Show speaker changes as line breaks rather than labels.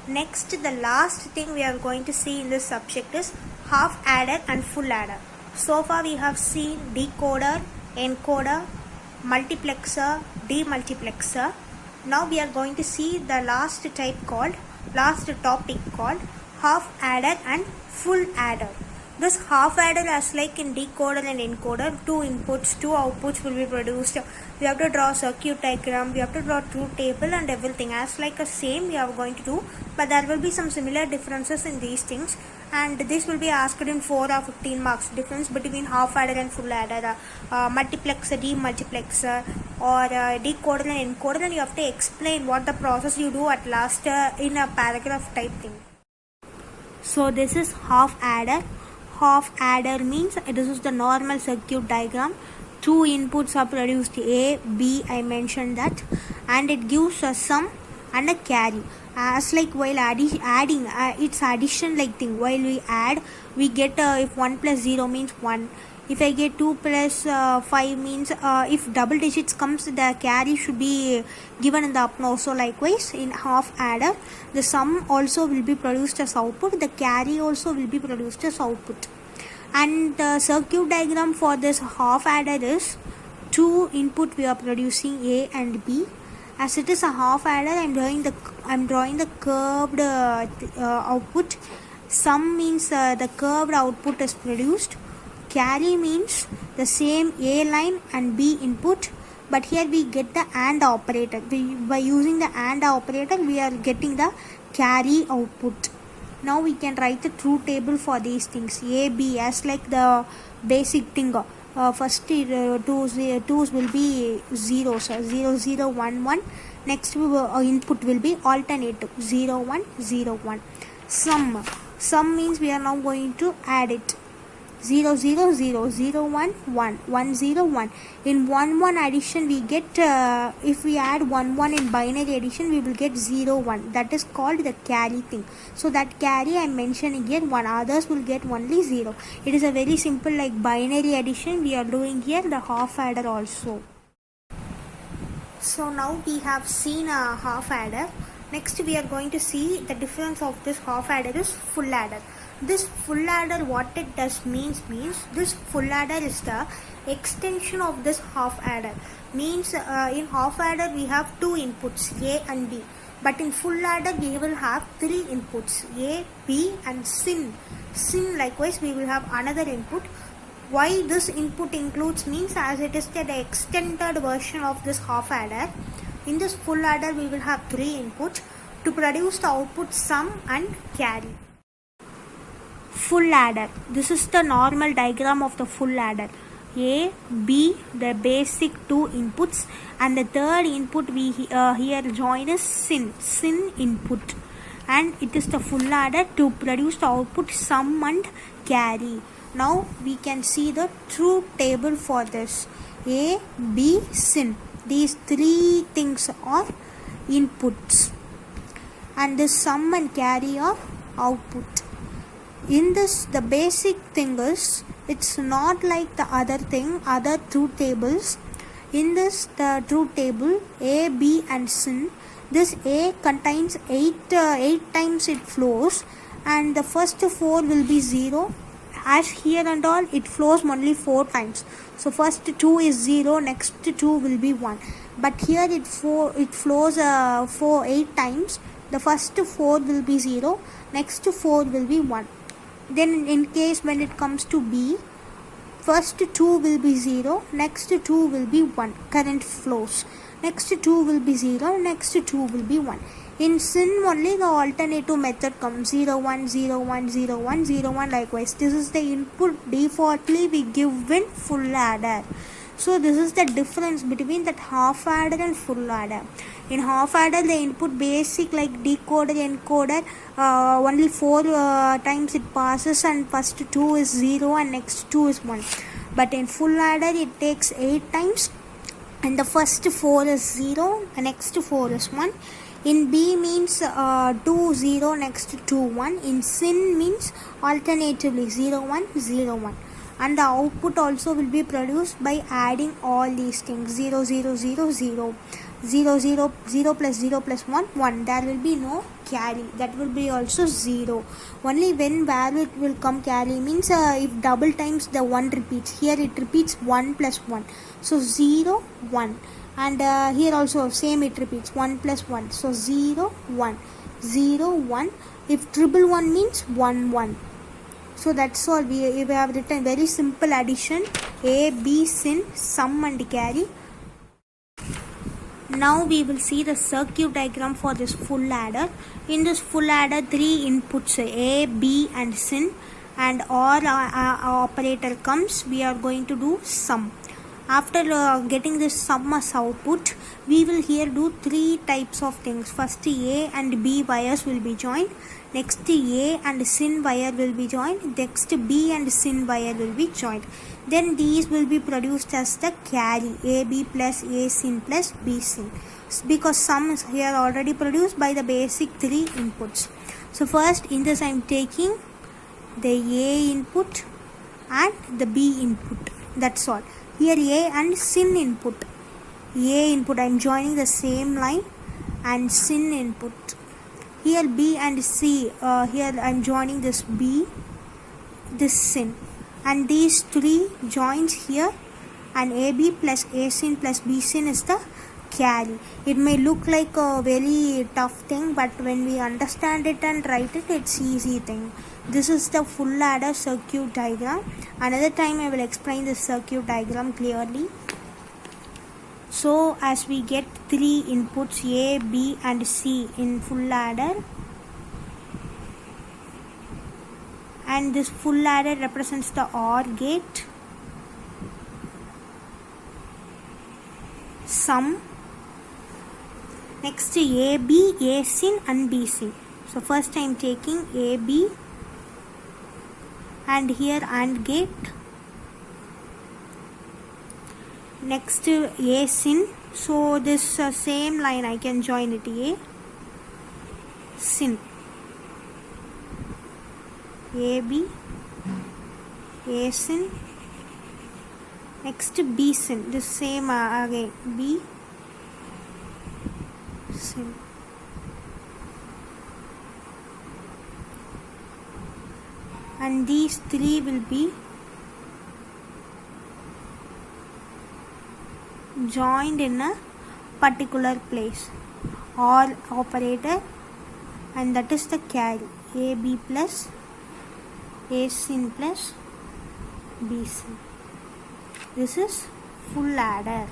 Next, the last thing we are going to see in this subject is half adder and full adder. So far we have seen decoder, encoder, multiplexer, demultiplexer. Now we are going to see the last topic called half adder and full adder. This half adder, as like in decoder and encoder, two inputs, two outputs will be produced. We have to draw circuit diagram, we have to draw truth table and everything as like a same we are going to do, but there will be some similar differences in these things, and this will be asked in 4 or 15 marks. Difference between half adder and full adder, multiplexer, demultiplexer, or decoder and encoder, and you have to explain what the process you do at last in a paragraph type thing. So this is half adder. Half adder means this is the normal circuit diagram. Two inputs are produced, A, B, I mentioned that, and it gives a sum and a carry. As like while adding, it's addition like thing. While we add, we get if 1 plus 0 means 1. If I get 2 plus 5 means if double digits comes, the carry should be given in the up now. So likewise in half adder, the sum also will be produced as output, the carry also will be produced as output. And the circuit diagram for this half adder is two input we are producing, A and B. As it is a half adder, I'm drawing the curved output. Sum means the curved output is produced. Carry means the same A line and B input, but here we get the AND operator. By using the AND operator, we are getting the carry output. Now we can write the truth table for these things. A, B as like the basic thing. First twos will be zeros, 0, 0, 1, 1. Next input will be alternative 0, 1, 0, 1. Sum means we are now going to add it. 0, 0, 0, 0, 1, 1, 1, 0, 1. In 1, 1 addition we get, if we add 1, 1 in binary addition, we will get 0, 1. That is called the carry thing. So that carry I am mentioning here, one others will get only 0. It is a very simple like binary addition we are doing here, the half adder also. So now we have seen a half adder. Next we are going to see the difference of this half adder is full adder. This full adder, what it does means this full adder is the extension of this half adder. Means in half adder we have two inputs, A and B, but in full adder we will have three inputs, A, B and sin. Likewise we will have another input. Why this input includes means as it is the extended version of this half adder. In this full adder we will have three inputs to produce the output sum and carry. Full adder. This is the normal diagram of the full adder. A, B, the basic two inputs, and the third input we here join is sin input, and it is the full adder to produce the output sum and carry. Now we can see the truth table for this. A, B, sin. These three things are inputs, and the sum and carry are output. In this, the basic thing is, it's not like the other truth tables. In this, the truth table, A, B and sin, this A contains 8 times it flows, and the first 4 will be 0. As here and all, it flows only 4 times. So first 2 is 0, next 2 will be 1. But here it flows 8 times. The first 4 will be 0, next 4 will be 1. Then in case when it comes to B, first 2 will be 0, next 2 will be 1, current flows. Next 2 will be 0, next 2 will be 1. In sin only the alternative method comes 0, 1, 0, 1, 0, 1, 0, 1 likewise. This is the input defaultly we give in full adder. So this is the difference between that half adder and full adder. In half adder the input basic like decoder, encoder, only 4 times it passes, and first 2 is 0 and next 2 is 1. But in full adder it takes 8 times, and the first 4 is 0 and next 4 is 1. In B means 2, 0, next 2, 1. In sin means alternatively 0, 1, 0, 1. And the output also will be produced by adding all these things 0, 0, 0, 0. 0 0 0 plus 0 plus 1 1. There will be no carry, that will be also 0. Only when where it will come carry means if double times the 1 repeats, here it repeats 1 plus 1, so 0 1. And here also same, it repeats 1 plus 1, so 0 1 0 1. If triple 1 means 1 1. So that's all. We have written very simple addition, a, b, sin, sum and carry. Now we will see the circuit diagram for this full adder. In this full adder, 3 inputs, a, b and sin, and OR operator comes. We are going to do sum. After getting this sum as output, we will here do 3 types of things. First, a and b wires will be joined. Next, a and sin wire will be joined. Next, b and sin wire will be joined. Then these will be produced as the carry, ab plus a sin plus b sin, because sum is here already produced by the basic 3 inputs. So first, in this I am taking the a input and the b input. That's all. Here a and sin input. A input I am joining the same line, and sin input. Here b and c, here I am joining this b, this sin, and these 3 joins here, and ab plus a sin plus b sin is the carry. It may look like a very tough thing, but when we understand it and write it, it's easy thing. This is the full adder circuit diagram. Another time I will explain this circuit diagram clearly. So as we get 3 inputs a, b and c in full adder, and this full adder represents the OR gate, sum. Next, AB, A sin and B sin. So first I am taking AB, and here AND gate. Next, A sin. So this same line I can join it, A sin, AB, A sin. Next, B sin. This same again, B sin. And these 3 will be joined in a particular place, OR operator, and that is the carry, AB plus A sin plus B sin. This is full adder.